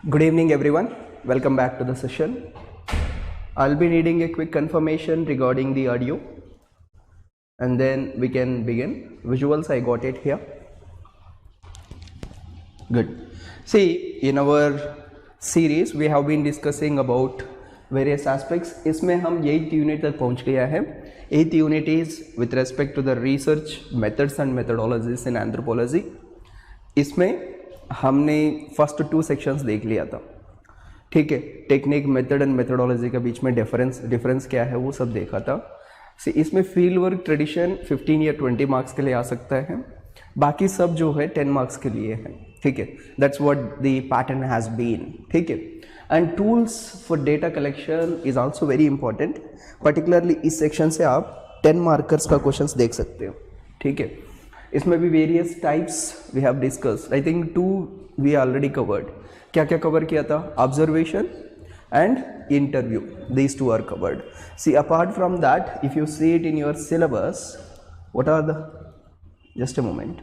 Good evening, everyone. Welcome back to the session. I'll be needing a quick confirmation regarding the audio and then we can begin. Visuals, I got it here. Good. See, in our series, we have been discussing about various aspects. इसमें हम 8th unit तक पहुंच गया है. 8th unit is with respect to the research methods and methodologies in anthropology. इसमें हमने first 2 sections देख लिया था. ठीक है, टेक्निक, मेथड एंड मेथडोलॉजी के बीच में डिफरेंस क्या है वो सब देखा था. सी इसमें फील्ड वर्क ट्रेडिशन 15 या 20 मार्क्स के लिए आ सकता है. बाकी सब जो है 10 मार्क्स के लिए है. ठीक है, that's what the pattern has been. ठीक है, and tools for data collection is also very important. Particularly इस सेक्शन से आप 10 मार्कर्स का क्वेश्चंस देख सकते हो. ठीक है, इसमें भी various types we have discussed. I think 2 we already covered. क्या क्या कवर किया था? Observation and interview. These 2 are covered. See apart from that, if you see it in your syllabus, what are the, just a moment,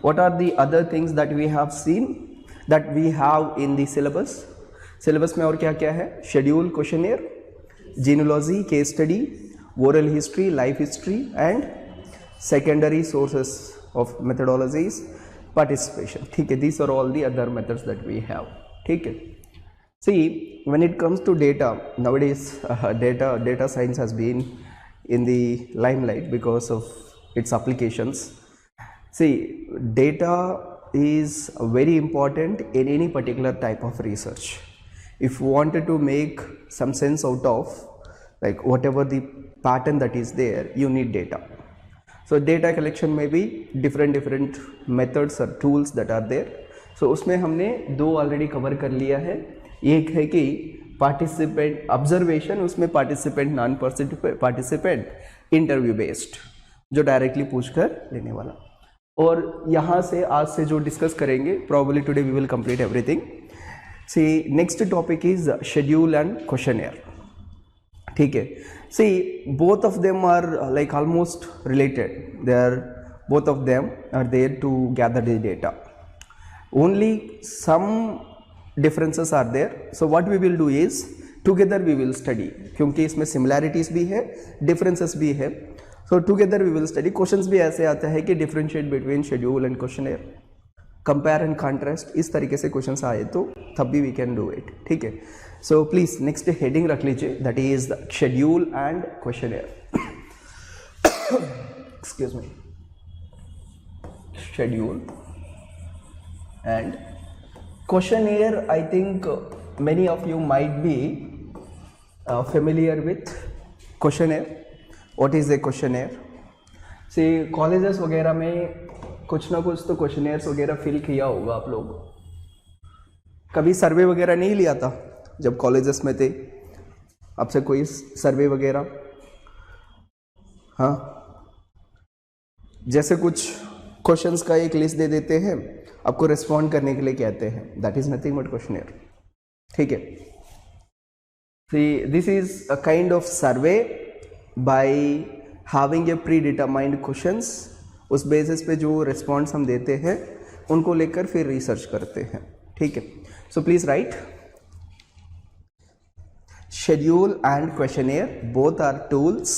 what are the other things that we have seen that we have in the syllabus? syllabus में और क्या क्या है? schedule, questionnaire, genealogy, case study, oral history, life history and secondary sources of methodologies, participation. ठीक है, these are all the other methods that we have. ठीक है, see when it comes to data nowadays, data science has been in the limelight because of its applications. See, data is very important in any particular type of research. If you wanted to make some sense out of like whatever the pattern that is there, you need data. So data collection may be different methods or tools that are there. So उसमें हमने 2 already cover कर लिया है. एक है कि participant observation, उसमें participant, non participant, interview based, जो डायरेक्टली पूछकर लेने वाला. और यहाँ से आज से जो डिस्कस करेंगे, probably today we will complete everything. See next topic is schedule and questionnaire. ठीक है, see both of them are like almost related. They are both of them are there to gather the data. Only some differences are there. So what we will do is together we will study, क्योंकि इसमें similarities भी है, differences भी है. So together we will study. Questions भी ऐसे आता है कि differentiate between schedule and questionnaire, compare and contrast. इस तरीके से क्वेश्चंस आए तो तब भी वी कैन डू इट. ठीक है, सो प्लीज नेक्स्ट हेडिंग रख लीजिए, that is schedule and questionnaire. Excuse me, schedule and questionnaire. I think many of you might be familiar with questionnaire. What is a questionnaire? से colleges वगैरह में कुछ ना कुछ तो क्वेश्चनेयर्स वगैरह फिल किया होगा आप लोग. कभी सर्वे वगैरह नहीं लिया था जब कॉलेजेस में थे? आपसे कोई सर्वे वगैरह? हाँ, जैसे कुछ क्वेश्चंस का एक लिस्ट दे देते हैं, आपको रिस्पॉन्ड करने के लिए कहते हैं, that is nothing but questionnaire. ठीक है, this is a kind of survey by having a predetermined questions. उस बेसिस पे जो रिस्पॉन्स हम देते हैं उनको लेकर फिर रिसर्च करते हैं. ठीक है, so please write schedule and questionnaire, both are tools.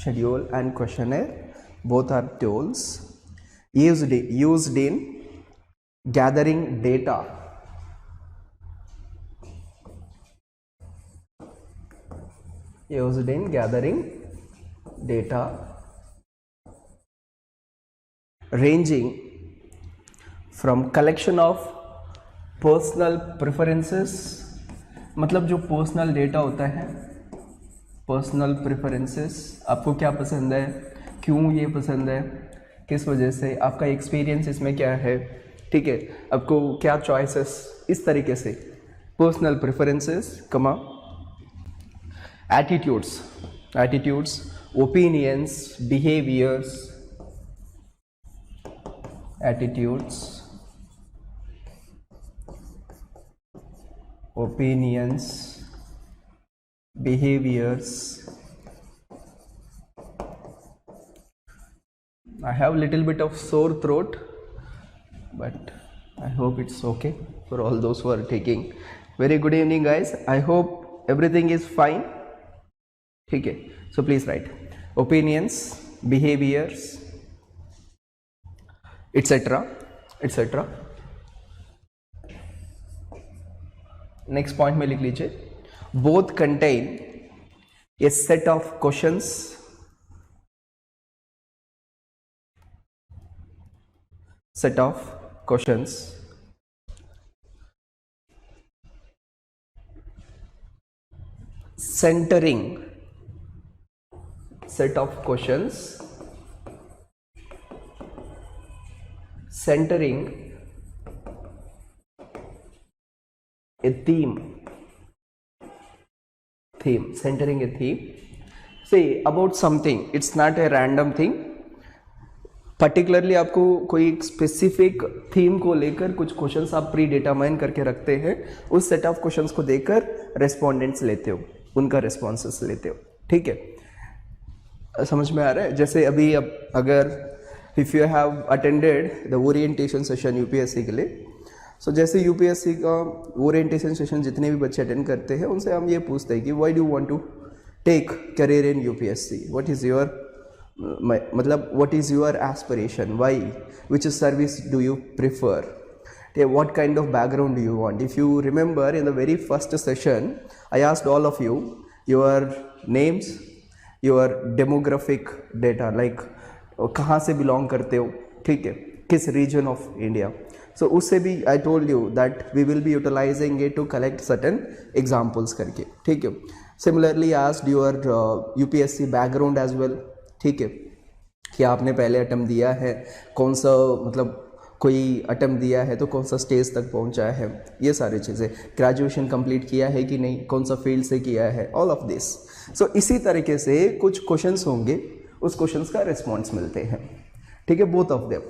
Schedule and questionnaire, both are tools used in gathering data. Used in gathering data ranging from collection of personal preferences. मतलब जो पर्सनल डेटा होता है, personal preferences, आपको क्या पसंद है, क्यों ये पसंद है, किस वजह से, आपका एक्सपीरियंस इसमें क्या है. ठीक है, आपको क्या चॉइसेस, इस तरीके से पर्सनल प्रेफरेंसेस, कमा attitudes, opinions, behaviors, behaviors, I have little bit of sore throat, but I hope it's okay for all those who are taking. Very good evening, guys. I hope everything is fine. Okay. So please write opinions, behaviors, etc., etc. Next point में लिख लीजिए, both contain a set of questions centering a theme, centering a theme. Say about something, it's not a random thing. Particularly आपको कोई specific theme को लेकर कुछ questions आप pre determine करके रखते हैं, उस सेट ऑफ क्वेश्चंस को देकर रेस्पोंडेंट्स लेते हो, उनका रिस्पॉन्सेस लेते हो. ठीक है, समझ में आ रहा है? जैसे अभी अब अगर if you have attended the orientation session UPSC के लिए, सो जैसे यूपीएससी का ओरिएंटेशन सेशन जितने भी बच्चे अटेंड करते हैं उनसे हम ये पूछते हैं कि why do want to take career in UPSC, what is your मतलब what is your aspiration, why, which service do you prefer, what kind of background do you want. If you remember in the very first session I asked all of you your names, your demographic data, like कहाँ से belong करते हो, ठीक है, किस region of India. So उससे भी I told you that we will be utilizing it to collect certain examples करके, ठीक है. Similarly I asked your UPSC background as well, ठीक है, कि आपने पहले अटेम्प्ट दिया है, कौन सा मतलब कोई अटेम्प्ट दिया है तो कौन सा स्टेज तक पहुंचा है, ये सारी चीज़ें, ग्रेजुएशन कंप्लीट किया है कि नहीं, कौन सा फील्ड से किया है, ऑल ऑफ दिस. सो इसी तरीके से कुछ क्वेश्चंस होंगे, उस क्वेश्चंस का रिस्पॉन्स मिलते हैं, ठीक है, both of them.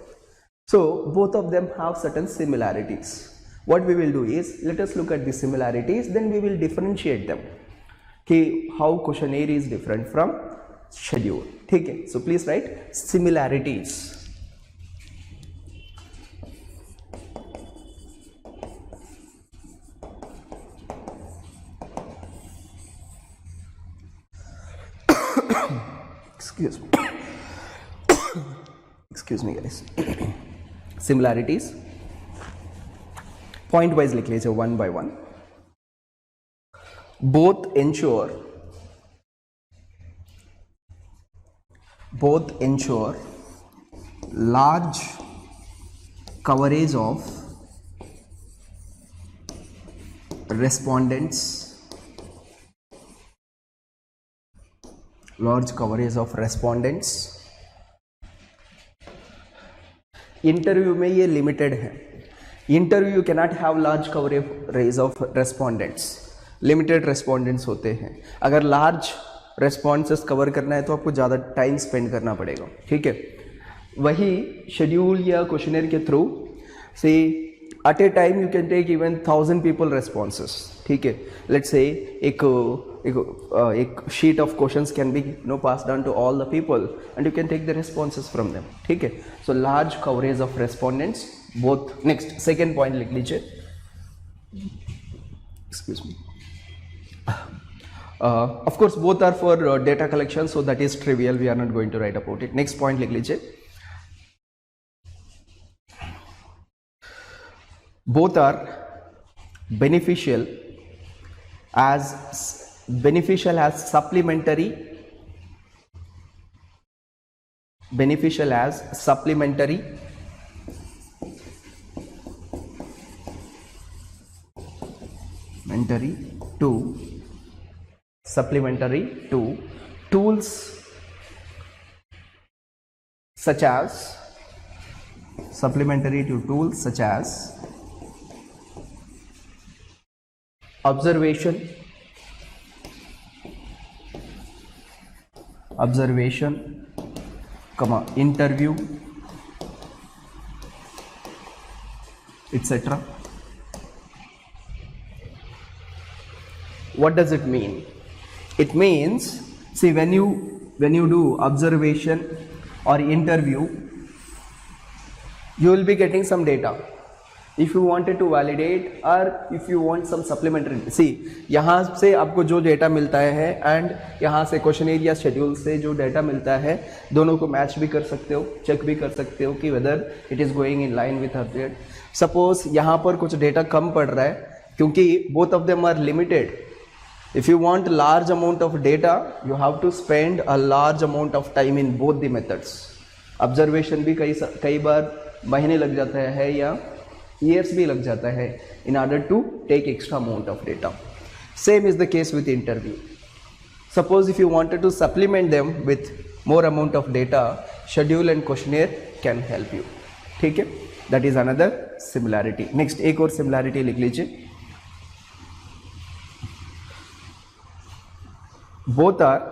So both of them have certain similarities. What we will do is let us look at the similarities, then we will differentiate them कि how questionnaire is different from schedule. ठीक है, so please write similarities. Excuse me guys. Similarities point wise लिख लीजिए, one by one. Both ensure large coverage of respondents, interview में ये limited है. Interview can not have large coverage of respondents, limited respondents होते हैं. अगर large responses cover करना है तो आपको ज़्यादा टाइम स्पेंड करना पड़ेगा, ठीक है. वही शेड्यूल या क्वेश्चनर के थ्रू से at a time you can take even 1000 people responses, ठीक है. लेट्स से एक sheet of questions can be passed on to all the people and you can take the responses from them, ठीक है. So large coverage of respondents both. Next second point लिख लीजिए. Excuse me. Of course both are for data collection, so that is trivial, we are not going to write about it. Next point लिख लीजिए. Both are beneficial as supplementary to tools such as observation, interview, etc. What does it mean? It means, see, when you do observation or interview, you will be getting some data. If you wanted to validate or if you want some supplementary, see यहाँ से आपको जो data मिलता है and यहाँ से questionnaire या schedule से जो डेटा मिलता है, दोनों को मैच भी कर सकते हो, चेक भी कर सकते हो कि whether it is going in line with update. Suppose यहाँ पर कुछ डेटा कम पड़ रहा है क्योंकि both of them are limited. If you want large amount of data, you have to spend a large amount of time in both the methods. Observation भी कई बार महीने लग जाता है या years भी लग जाता है in order to take extra amount of data. Same is the case with interview. Suppose if you wanted to supplement them with more amount of data, schedule and questionnaire can help you. ठीक है, that is another similarity. Next एक और similarity लिख लीजिए. Both are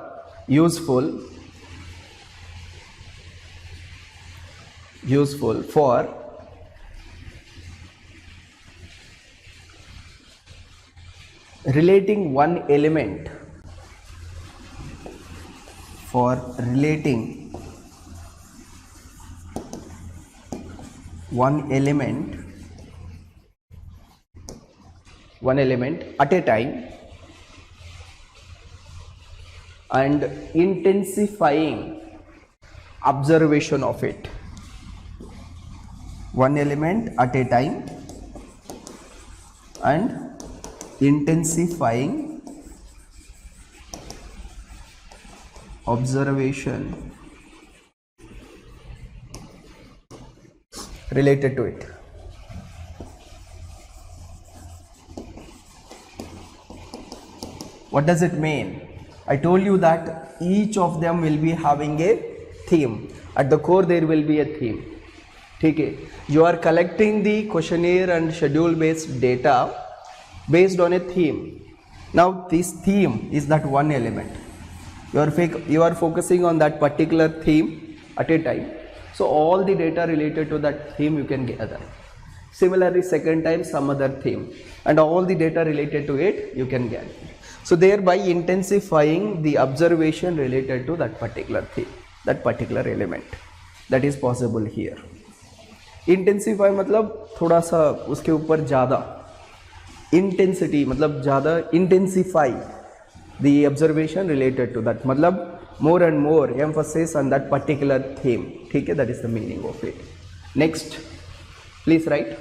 useful for relating one element at a time and intensifying observation of it. One element at a time and intensifying observation related to it. What does it mean? I told you that each of them will be having a theme. At the core there will be a theme. ठीक है, you are collecting the questionnaire and schedule based data based on a theme. Now this theme is that one element. You are focusing on that particular theme at a time. So all the data related to that theme you can gather. Similarly, second time some other theme, and all the data related to it you can gather. So thereby intensifying the observation related to that particular theme, that particular element. That is possible here. Intensify मतलब थोड़ा सा उसके ऊपर ज़्यादा, intensity मतलब ज़्यादा, intensify the observation related to that मतलब more and more emphasis on that particular theme. ठीक है, that is the meaning of it. Next, please write.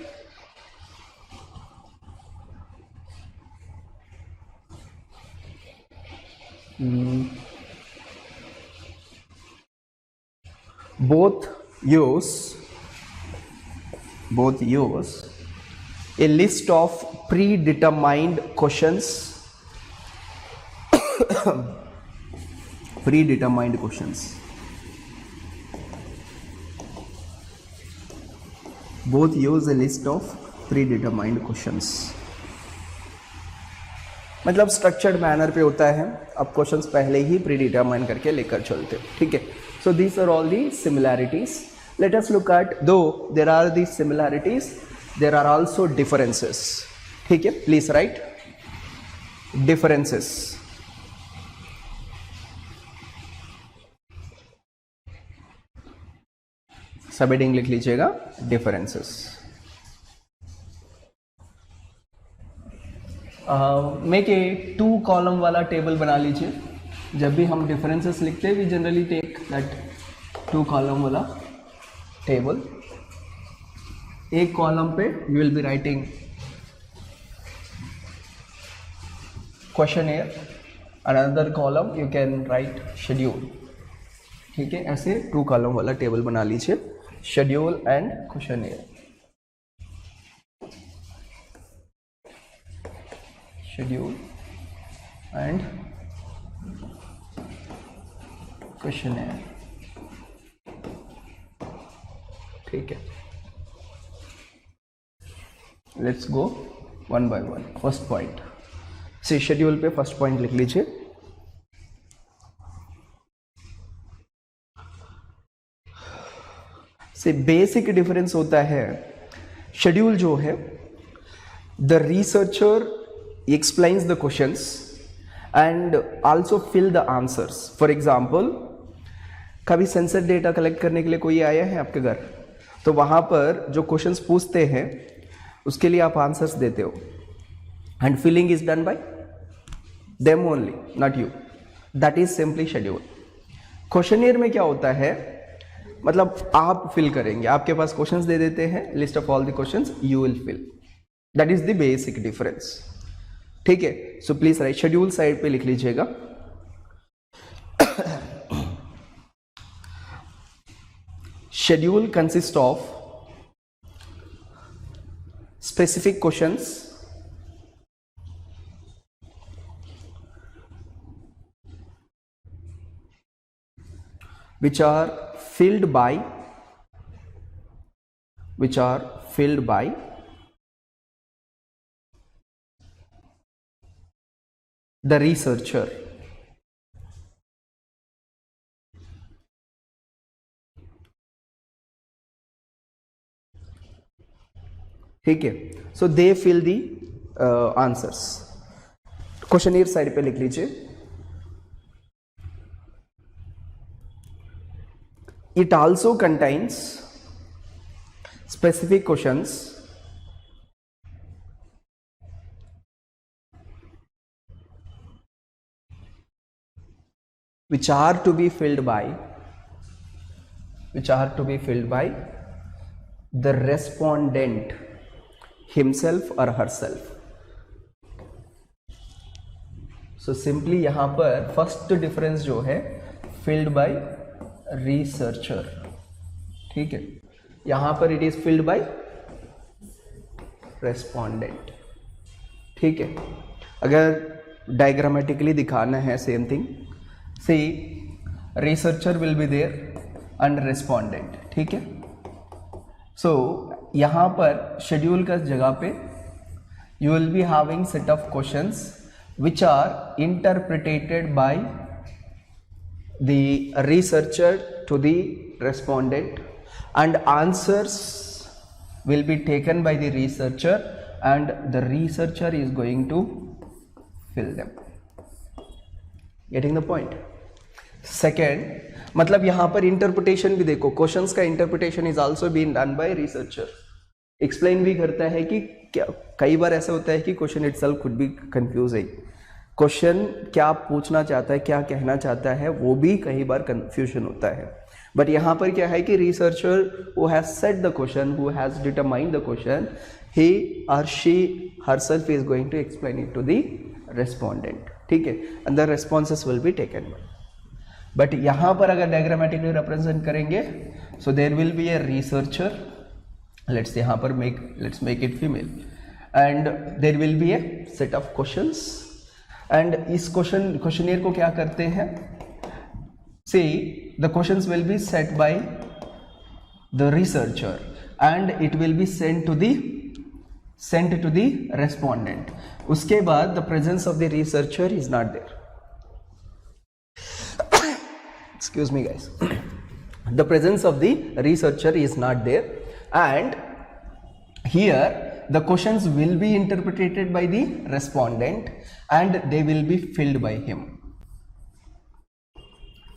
Both use a list of predetermined questions both use a list of predetermined questions. मतलब structured manner पे होता है, अब questions पहले ही प्रीडिटरमाइन करके लेकर चलते हो. ठीक है, so these are all the similarities. Let us look at, though there are the similarities, there are also differences. ठीक है, please write differences. Subheading लिख लीजिएगा, डिफरेंसेस. मेक ए 2 कॉलम वाला टेबल बना लीजिए. जब भी हम डिफरेंसेस लिखते हैं, we generally take that 2 column वाला टेबल. एक कॉलम पे you will be writing questionnaire, another column you can write schedule. ठीक है, ऐसे 2 कॉलम वाला टेबल बना लीजिए, schedule and questionnaire. Schedule and questionnaire. ठीक है, let's go one by one. First point, see schedule पे फर्स्ट पॉइंट लिख लीजिए. से बेसिक डिफरेंस होता है, शेड्यूल जो है, the researcher explains the questions and also fill the answers. For example, कभी सेंसर डेटा कलेक्ट करने के लिए कोई आया है आपके घर? तो वहाँ पर जो क्वेश्चंस पूछते हैं उसके लिए आप आंसर्स देते हो, and filling is done by them only, not you. That is simply schedule. Questionnaire में क्या होता है, मतलब आप फिल करेंगे, आपके पास क्वेश्चंस दे देते हैं, list of all the questions, you will fill. That is the basic difference. ठीक है, so please write, schedule side पे लिख लीजिएगा. Schedule consists of specific questions which are filled by the researcher. ठीक है, so they fill the answers. Questionnaire side पे लिख लीजिए. It also contains specific questions which are to be filled by the respondent himself or herself. So simply यहाँ पर first difference जो है filled by researcher. ठीक है, यहाँ पर it is filled by respondent. ठीक है, अगर डायग्रामेटिकली दिखाना है same thing, see researcher will be there and respondent. ठीक है, सो यहाँ पर शेड्यूल का जगह पे you will be having set of questions which are interpreted by the researcher to the respondent, and answers will be taken by the researcher and the researcher is going to fill them. Getting the point? Second, मतलब यहाँ पर interpretation भी देखो, questions का interpretation is also been done by researcher. Explain भी करता है कि क्या, कई बार ऐसा होता है कि question itself could be confusing. Question क्या पूछना चाहता है, क्या कहना चाहता है, वो भी कई बार कंफ्यूजन होता है. बट यहाँ पर क्या है कि researcher who has set the question, who has determined the question, he और she herself is going to explain it to the respondent. ठीक है, and the responses will be taken. But यहाँ पर अगर डायग्रामेटिकली रिप्रेजेंट करेंगे, so there will be a researcher, let's यहाँ पर let's make it female, and there will be a set of questions. And इस questionnaire को क्या करते हैं, सी the questions will be set by the researcher and it will be sent to the respondent. उसके बाद the presence of the researcher is not there. Excuse me guys, the presence of the researcher is not there, and here the questions will be interpreted by the respondent and they will be filled by him.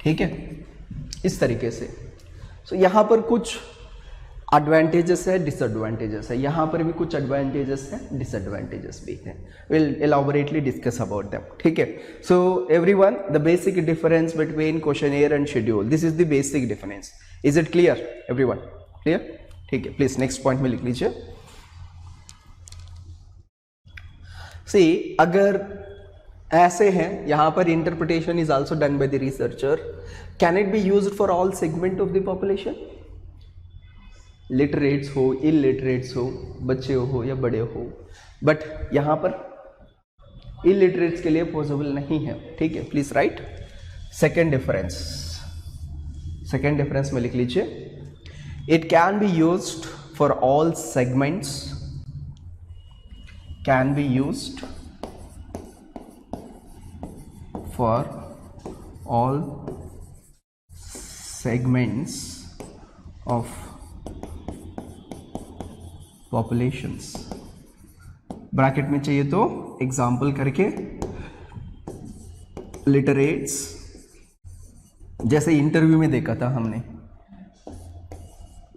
ठीक है, इस तरीके से. सो यहाँ पर कुछ advantages है, disadvantages है. यहाँ पर भी कुछ एडवांटेजेस है, डिसएडवांटेजेस भी है. Will elaborately discuss about them. ठीक है, so everyone, the basic difference between questionnaire and schedule, this is the basic difference. Is it clear everyone? Clear? ठीक है, प्लीज नेक्स्ट पॉइंट में लिख लीजिए. सी अगर ऐसे हैं, यहाँ पर interpretation is also done by the researcher, can it be used for all segment of the population? Literates हो, इलिटरेट्स हो, बच्चे हो या बड़े हो. बट यहाँ पर इलिटरेट्स के लिए पॉसिबल नहीं है. ठीक है, प्लीज राइट. सेकेंड डिफरेंस में लिख लीजिए, it can be used for all segments, can be used for all segments of populations. Bracket में चाहिए तो एग्जाम्पल करके, लिटरेट्स, जैसे इंटरव्यू में देखा था हमने,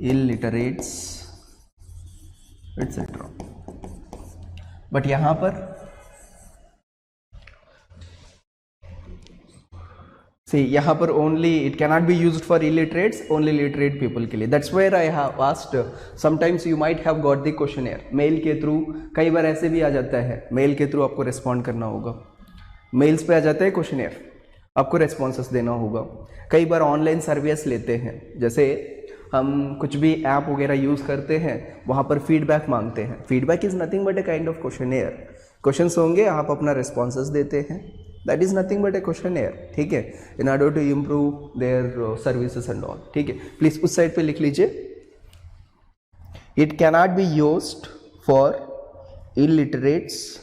इलिटरेट्स एटसेट्रा, बट यहां पर see यहाँ पर only it cannot be used for illiterates, only literate people के लिए. That's where I have asked, sometimes you might have got the questionnaire mail के थ्रू. कई बार ऐसे भी आ जाता है, मेल के थ्रू आपको रिस्पॉन्ड करना होगा, मेल्स पे आ जाता है क्वेश्चनेयर, आपको रेस्पॉन्सेस देना होगा. कई बार ऑनलाइन सर्विस लेते हैं, जैसे हम कुछ भी ऐप वगैरह यूज़ करते हैं, वहाँ पर फीडबैक मांगते हैं. Feedback is nothing but a kind of questionnaire. Questions होंगे, आप अपना रिस्पॉन्सेस देते हैं, that is nothing but a questionnaire. ठीक है, in order to improve their services and all. ठीक है, प्लीज़ उस साइड पे लिख लीजिए. It cannot be used for illiterates,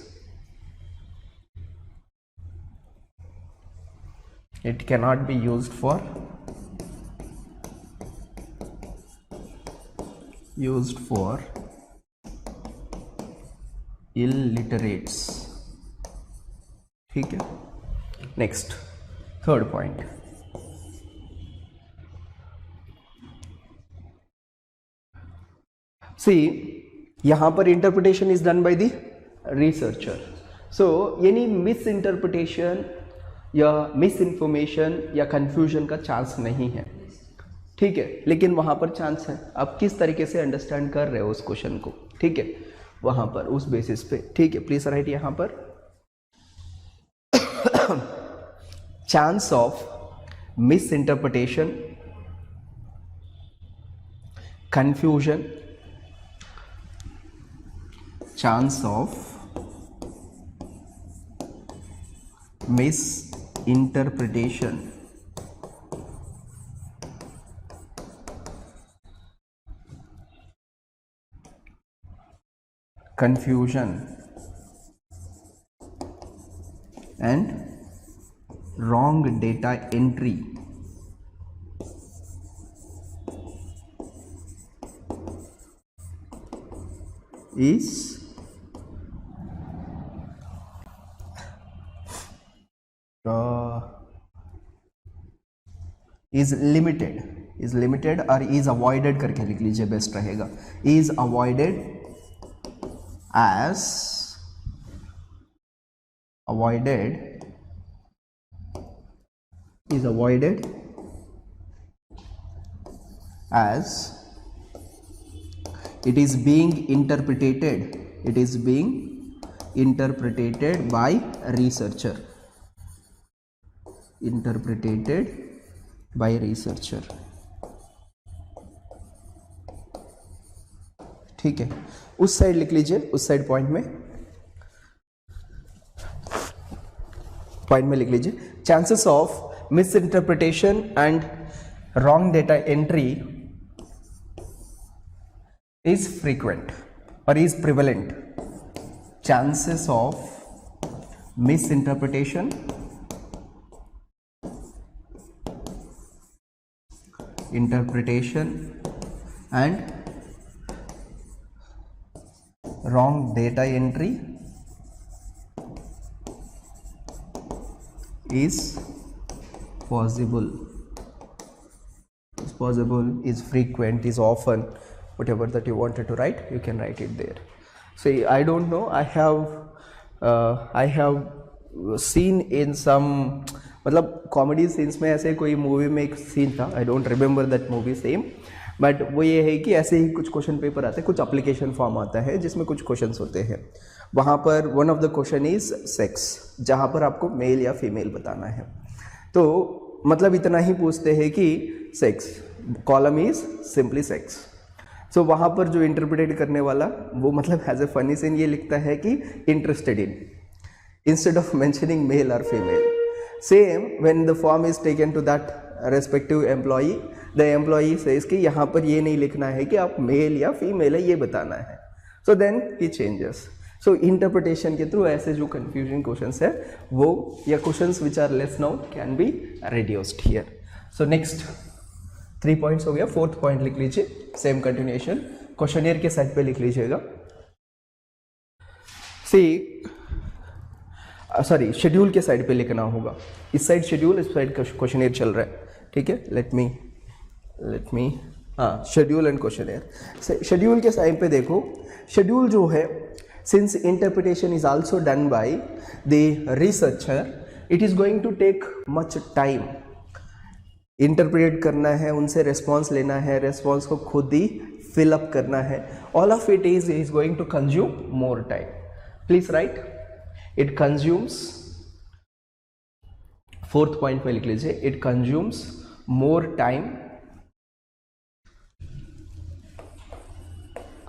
it cannot be used for illiterates. ठीक है, नेक्स्ट थर्ड पॉइंट. सी यहां पर interpretation is done by the researcher. So यानी मिस इंटरप्रिटेशन या मिस इन्फॉर्मेशन या कंफ्यूजन का चांस नहीं है. ठीक है, लेकिन वहाँ पर चांस है. आप किस तरीके से अंडरस्टैंड कर रहे हो उस क्वेश्चन को. ठीक है, वहाँ पर उस बेसिस पे. ठीक है, प्लीज राइट यहाँ पर chance of miss interpretation, confusion, chance of misinterpretation, confusion and wrong data entry is limited और is avoided करके लिख लीजिए, बेस्ट रहेगा. is avoided as it is being interpreted by researcher. ठीक है, उस साइड लिख लीजिए, उस साइड पॉइंट में लिख लीजिए. Chances of misinterpretation and wrong data entry is frequent और is prevalent. Chances of misinterpretation and wrong data entry is possible, is frequent, is often, whatever that you wanted to write, you can write it there. See, I don't know, I have seen in some, मतलब comedy scenes में ऐसे कोई movie में एक scene था, I don't remember that movie same, but वो ये है कि ऐसे ही कुछ क्वेश्चन पेपर आते हैं, कुछ एप्लीकेशन फॉर्म आता है जिसमें कुछ क्वेश्चंस होते हैं. वहाँ पर one of the question is sex, जहाँ पर आपको मेल या फीमेल बताना है. तो मतलब इतना ही पूछते हैं कि sex, column is simply sex. So वहाँ पर जो इंटरप्रेट करने वाला वो मतलब एज ए फनी सीन ये लिखता है कि interested in, instead of mentioning male और female. Same when the form is taken to that respective employee, the employee says कि यहाँ पर ये नहीं लिखना है कि आप मेल या फीमेल है, ये बताना है. सो देन ही चेंजेस. सो इंटरप्रिटेशन के थ्रू ऐसे जो कंफ्यूजिंग क्वेश्चंस है वो या questions which are less known can be reduced here. So next 3 points हो गया. 4th पॉइंट लिख लीजिए, सेम कंटिन्यूएशन, क्वेश्चनियर के साइड पे लिख लीजिएगा. सॉरी, शेड्यूल के साइड पे लिखना होगा. इस साइड शेड्यूल, इस साइड क्वेश्चनियर चल रहा है. ठीक है, लेट मी हाँ, शेड्यूल एंड क्वेश्चनेयर। शेड्यूल के टाइम पे देखो, शेड्यूल जो है, since interpretation is also done by the researcher, it is going to take much time. Interpret करना है, उनसे रेस्पॉन्स लेना है, रेस्पॉन्स को खुद ही फिल अप करना है, all of it is going to consume more time. Please right, it consumes, fourth point पे लिख लीजिए, it consumes more time,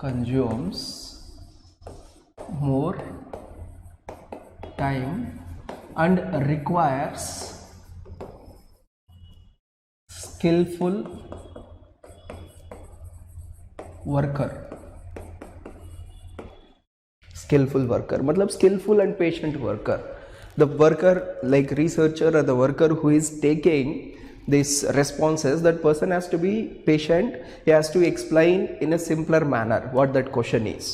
consumes more time and requires skillful worker। skillful worker मतलब skillful and patient worker, the worker like researcher or the worker who is taking these responses, that person has to be patient, he has to explain in a simpler manner what that question is,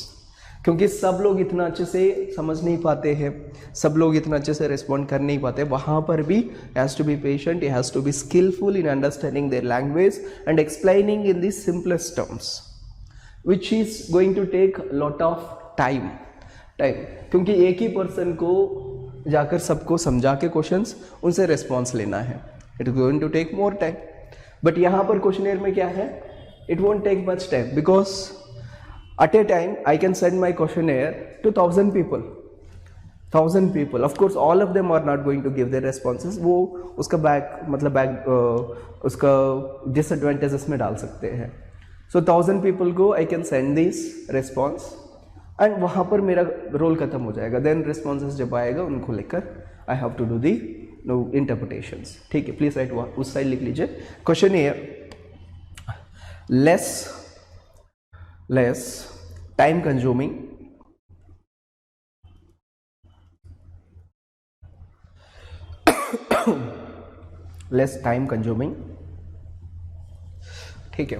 क्योंकि सब लोग इतना अच्छे से समझ नहीं पाते हैं, सब लोग इतना अच्छे से रिस्पॉन्ड कर नहीं पाते, वहाँ पर भी has to be patient, he has to be skillful in understanding their language and explaining in the simplest terms, which is going to take lot of time, क्योंकि एक ही पर्सन को जाकर सबको समझा के क्वेश्चंस उनसे रिस्पॉन्स लेना है, it is going to take more time. But यहाँ पर क्वेश्चनेयर में क्या है, it won't take much time, because at a time I can send my questionnaire to 1000 people, 1000 people, of course all of them are not going to give their responses, वो उसका उसका disadvantages में डाल सकते हैं। so 1000 people को I can send this response and वहाँ पर मेरा रोल खत्म हो जाएगा, then responses जब आएगा उनको लेकर I have to do the interpretations। ठीक है, प्लीज राइट, उस साइड लिख लीजिए, questionnaire less time consuming, less time consuming, ठीक है,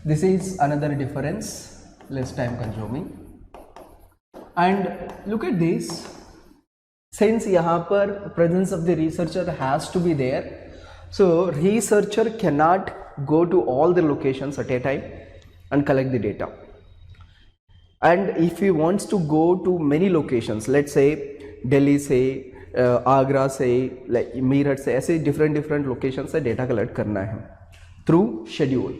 this is another difference, less time consuming। and look at this, since यहाँ पर presence of the researcher has to be there, so researcher cannot go to all the locations at a time and collect the data, and if he wants to go to many locations, let's say Delhi से आगरा से, like Meerut से, ऐसे different locations से data collect करना है through schedule,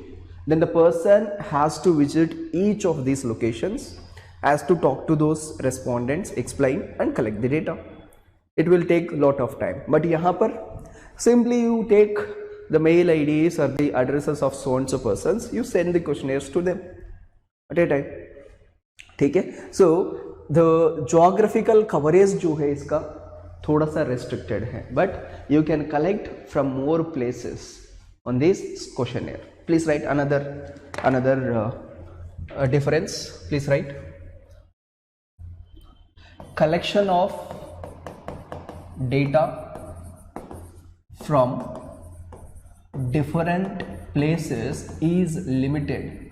then the person has to visit each of these locations, has to talk to those respondents, explain and collect the data, it will take lot of time। but यहाँ पर simply you take the mail IDs or the addresses of so and so persons, you send the questionnaires to them at a time, ठीक है। so the geographical coverage जो है इसका थोड़ा सा restricted है, but you can collect from more places on this questionnaire। please write another difference, please write, collection of data from different places is limited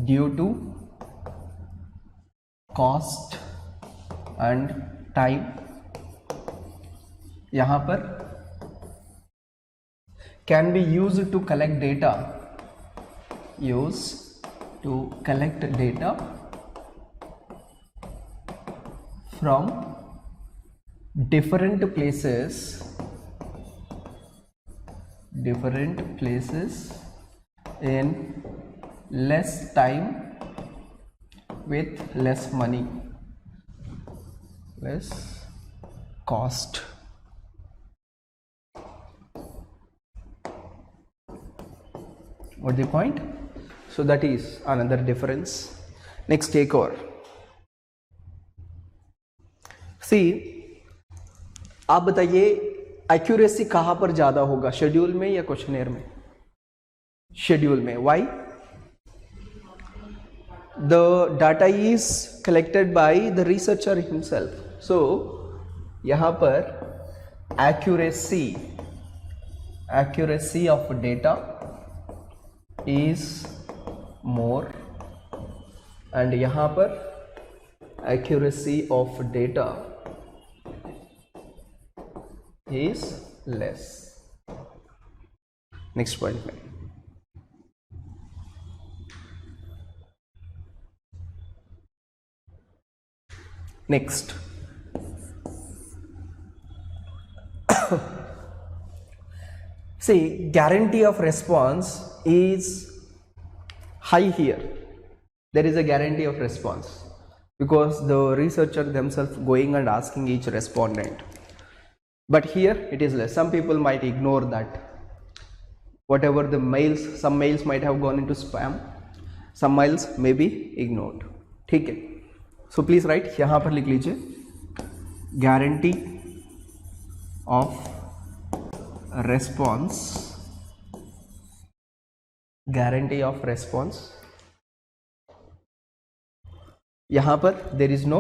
due to cost and time। यहाँ पर can be used to collect data, from different places in less time with less money, less cost। what the point? so that is another difference। next, take over। सी, आप बताइए accuracy कहां पर ज्यादा होगा, schedule में या क्वेश्चनेयर में? Schedule में। Why? The data is collected by the researcher himself, so यहां पर accuracy of data is more, and यहाँ पर accuracy of data is less. Next point में next see guarantee of response is high here. There is a guarantee of response because the researcher themselves going and asking each respondent, but here it is less. Some people might ignore that, whatever the mails, some mails might have gone into spam, some mails may be ignored. ठीक है, so please write, यहाँ पर लिख लीजिए guarantee of response, guarantee of response. यहाँ पर there is no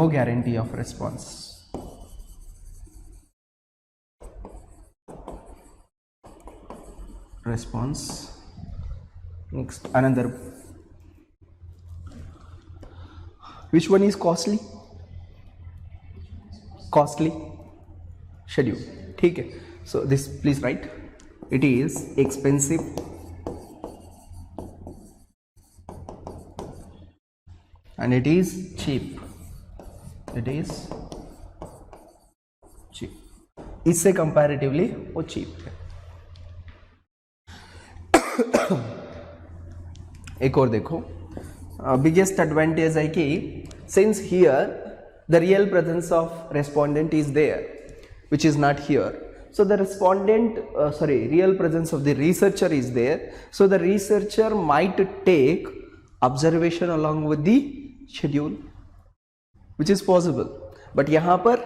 guarantee of response. Next, another, which one is costly schedule. ठीक है, so this please write, it is expensive and it is cheap. इससे comparatively वो cheap है. एक और देखो, बिगेस्ट एडवांटेज है कि since here the real presence of respondent is there which is not here, so the respondent real presence of the researcher is there, so the researcher might take observation along with the schedule, which is possible, but yahan par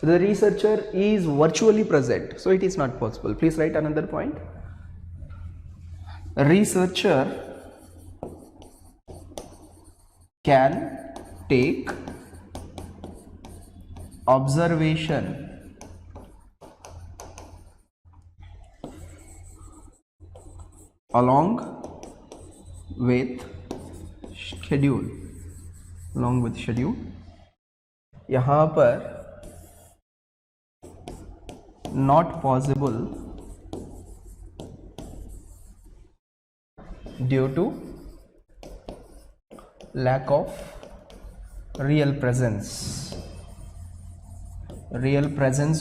the researcher is virtually present, so it is not possible. Please write another point, researcher can take observation along with schedule. यहाँ पर not possible due to lack of real presence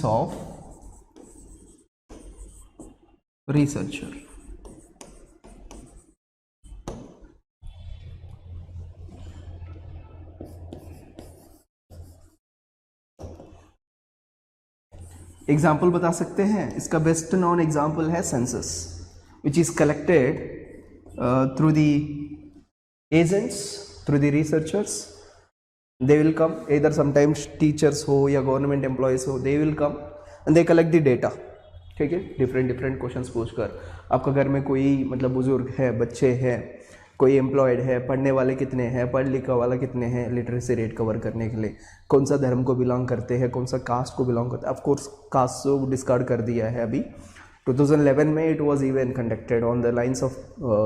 of researcher. Example बता सकते हैं, इसका best known example है census, which is collected through the agents, through the researchers. They will come, इधर sometimes teachers हो या गवर्नमेंट एम्प्लॉयज हो, they will come and they collect the data. ठीक है, डिफरेंट क्वेश्चंस पूछकर. आपका घर में कोई मतलब बुजुर्ग है, बच्चे हैं, कोई एम्प्लॉयड है, पढ़ने वाले कितने हैं, पढ़ लिखा वाला कितने हैं, लिटरेसी रेट कवर करने के लिए, कौन सा धर्म को बिलोंग करते हैं, कौन सा कास्ट को बिलोंग करते हैं. ऑफ कोर्स कास्ट को डिस्कार्ड कर दिया है अभी. 2011 में it was even conducted on the lines of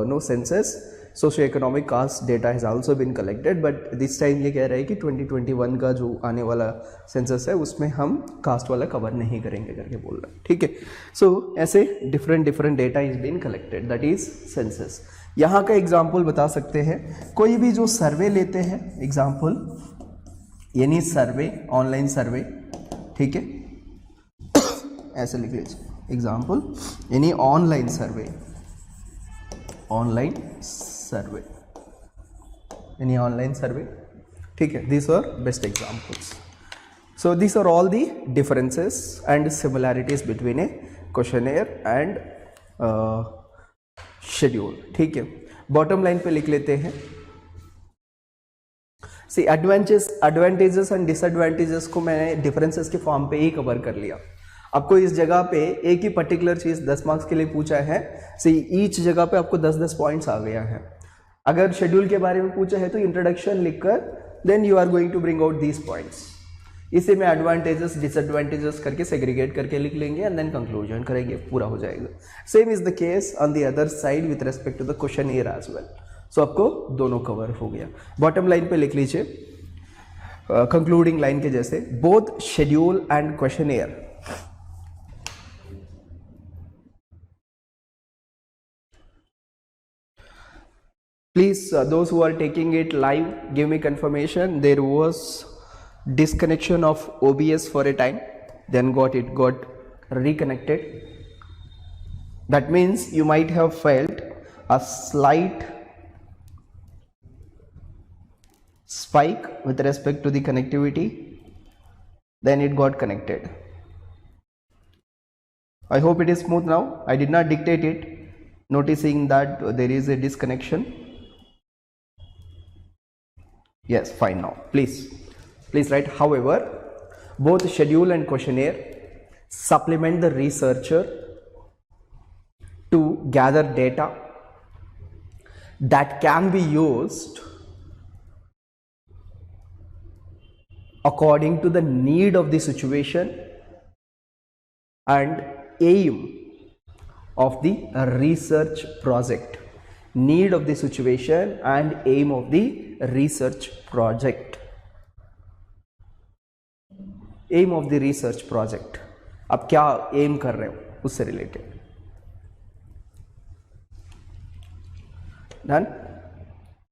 no census, socio economic caste data has also been collected, but this time ये कह रहे हैं कि 2021 का जो आने वाला सेंसस है उसमें हम कास्ट वाला कवर नहीं करेंगे करके बोल रहे हैं. ठीक है, सो ऐसे different data is been collected, that is census. यहाँ का एग्जाम्पल बता सकते हैं, कोई भी जो सर्वे लेते हैं, एग्जाम्पल यानी सर्वे, ऑनलाइन सर्वे. ठीक है, ऐसे लिख लीजिए, एग्जाम्पल यानी ऑनलाइन सर्वे यानी ऑनलाइन सर्वे. ठीक है, these are best examples. So these are all the differences and similarities between a questionnaire and schedule. ठीक है, बॉटम लाइन पे लिख लेते हैं. See advantages and disadvantages को मैंने differences के फॉर्म पे ही कवर कर लिया. आपको इस जगह पे एक ही पर्टिकुलर चीज़ 10 मार्क्स के लिए पूछा है, सी ईच जगह पे आपको 10-10 पॉइंट्स आ गया है. अगर शेड्यूल के बारे में पूछा है तो इंट्रोडक्शन लिखकर then you are going to bring out these points. इसे में एडवांटेजेस डिसएडवांटेजेस करके सेग्रीगेट करके लिख लेंगे एंड देन कंक्लूजन करेंगे, पूरा हो जाएगा. Same is the case on the other side with respect to the questionnaire as well. So आपको दोनों कवर हो गया. बॉटम लाइन पे लिख लीजिए, कंक्लूडिंग लाइन के जैसे, both schedule and questionnaire please, those who are taking it live, give me confirmation. There was disconnection of OBS for a time, then got reconnected. That means you might have felt a slight spike with respect to the connectivity, then it got connected. I hope it is smooth now. I did not dictate it, noticing that there is a disconnection. Yes, fine now. Please write, however, both schedule and questionnaire supplement the researcher to gather data that can be used according to the need of the situation and aim of the research project. Need of the situation and aim of the research project. Aim of the research project. आप क्या aim कर रहे हो उससे related. Done?